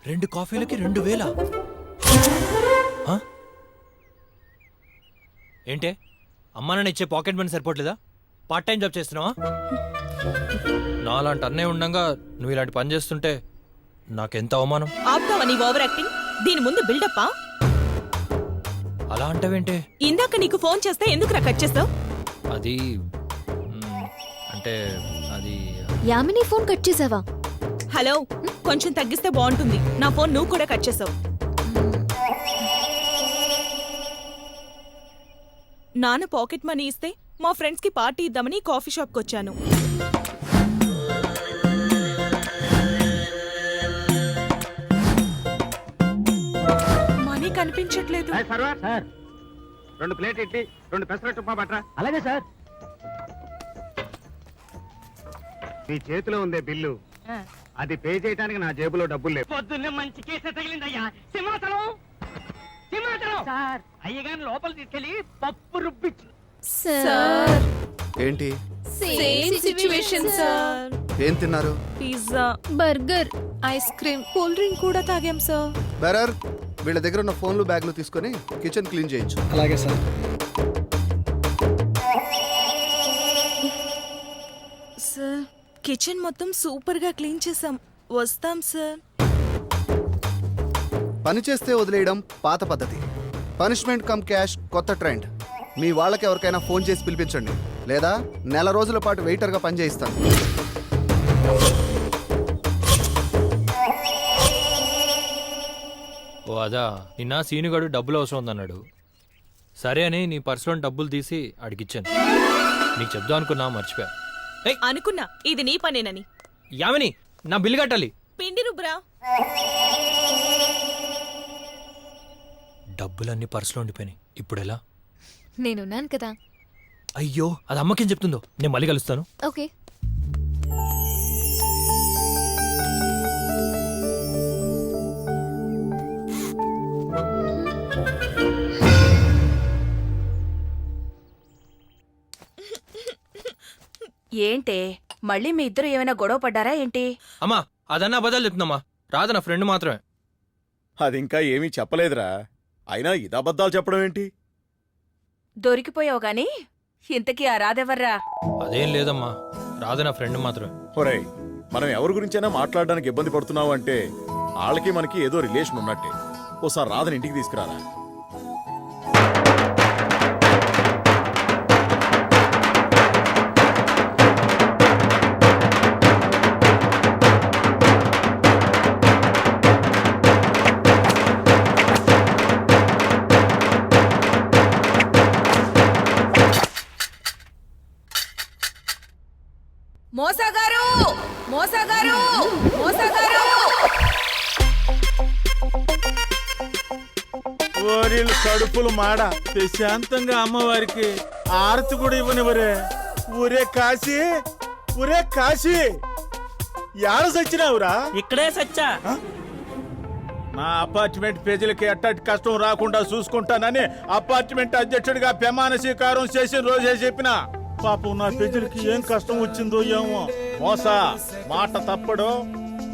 2 కాఫీలకి 2000? ఏంటే అమ్మా నాన్న ఇచ్చే పాకెట్ మనీ సరిపోవట్లేదా? పార్ట్ టైం జాబ్ చేస్తున్నావా? నాలాంటి అన్నయ్య ఉండగా నువ్వు ఇలాంటి పని చేస్తుంటే నాకెంత అవమానం. ఆపుతావా నీ ఓవర్ యాక్టింగ్? దీని ముందు బిల్డప్పా? అలా అంటావేంటే? ఇందాక నీకు ఫోన్ చేస్తే ఎందుకు కట్ చేస్తావు? అది అంటే అది యామిని ఫోన్ కట్ చేసావా? హలో, కొంచెం తగ్గిస్తే బాగుంటుంది. నా ఫోన్ నువ్వు కూడా కట్ చేసావు. నాన్న పాకెట్ మనీ ఇస్తే మా ఫ్రెండ్స్ కి పార్టీ ఇద్దామని కాఫీ షాప్కి వచ్చాను. మనీ కనిపించట్లేదు. 2 ప్లేట్ ఇడ్లీ 2 పెసరట్టు ఉప్మా పట్రా. అలాగే సార్. నీ చేతిలో ఉందే బిల్లు, అది పే చేయడానికి నా జేబులో డబ్బులు లేవు. పొద్దున్నే మంచి కేసు తగిలిందయ్యా. సింహాచలం సింహాచలం సార్, అయ్యగారిని లోపల తీసుకెళ్లి పప్పు రుబ్బిచ్చు. సార్, ఏంటి? Same situation sir. ఏం తిన్నారు? Pizza, burger, ice cream, cool drink కూడా తాగాం సార్. బెరర్, వీళ్ళ దగ్గర ఉన్న ఫోన్లు బ్యాగ్లు తీసుకొని కిచెన్ క్లీన్ చేయించు. అలాగే సార్. సార్, కిచెన్ మొత్తం సూపర్ గా క్లీన్ చేసాం. వస్తాం సార్. పని చేస్తే వదిలేయడం పాత పద్ధతి. పనిష్మెంట్ కమ్ క్యాష్ కొత్త ట్రెండ్. మీ వాళ్ళకి ఎవరికైనా ఫోన్ చేసి పిలిపించండి, లేదా నెల రోజుల పాటు వెయిటర్గా పనిచేయిస్తాను. ఓ అదా, నిన్న సీనుగాడు డబ్బులు అవసరం ఉందన్నాడు. సరే అని నీ పర్సులో డబ్బులు తీసి అడిగిచ్చాను. నీకు చెప్దాం అనుకున్నా, మర్చిపోయా. అనుకున్నా ఇది నీ పనేనని. యామిని, నా బిల్లు కట్టాలి. పిండి రుబ్రా. డబ్బులన్నీ పర్సులో ఉండిపోయినాయి. ఇప్పుడు ఎలా? నేనున్నాను కదా. అయ్యో, అది అమ్మకేం చెప్తుందో. నేను మళ్ళీ కలుస్తాను. ఓకే. ఏంటే మళ్ళీ మీ ఇద్దరు ఏమైనా గొడవ పడ్డారా ఏంటి? అమ్మా, అదన్నా అబద్ధాలు చెప్తుందమ్మా. రాధ నా ఫ్రెండ్ మాత్రమే. అది ఇంకా ఏమీ చెప్పలేదురా. అయినా ఇది అబద్ధాలు చెప్పడం ఏంటి? దొరికిపోయావు గాని ఇంతకీ ఆ రాదెవర్రా? అదేం లేదమ్మా, రాధ నా ఫ్రెండ్ మాత్రమే. ఒరేయ్, మనం ఎవరి గురించైనా మాట్లాడడానికి ఇబ్బంది పడుతున్నావు అంటే వాళ్ళకి మనకి ఏదో రిలేషన్ ఉన్నట్టే. ఓసారి రాధని ఇంటికి తీసుకురారా. మోసగారు, మోసగారు, మోసగారు! ఓరిలు కడుపులు మాడ ప్రశాంతంగా అమ్మవారికి ఆరతి కూడా ఇవ్వనివరే. ఊరే కాశీ, ఊరే కాశీ, యాడ సచ్చినావురా? ఇక్కడే సచ్చా. నా అపార్ట్మెంట్ పేజీలకి ఎట్టటి కష్టం రాకుండా చూసుకుంటానని అపార్ట్మెంట్ అధ్యక్షుడిగా ప్రమాణ స్వీకారం చేసిన రోజే చెప్పిన. పాపం నా పేజీలకి ఏం కష్టం వచ్చిందో ఏమో. మోస మాట తప్పడు,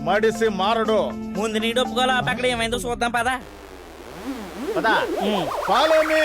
మడిసి మారడు. ముందు నీ డొప్పుకోలా, అక్కడ ఏమైందో చూద్దాం పదా. Follow me.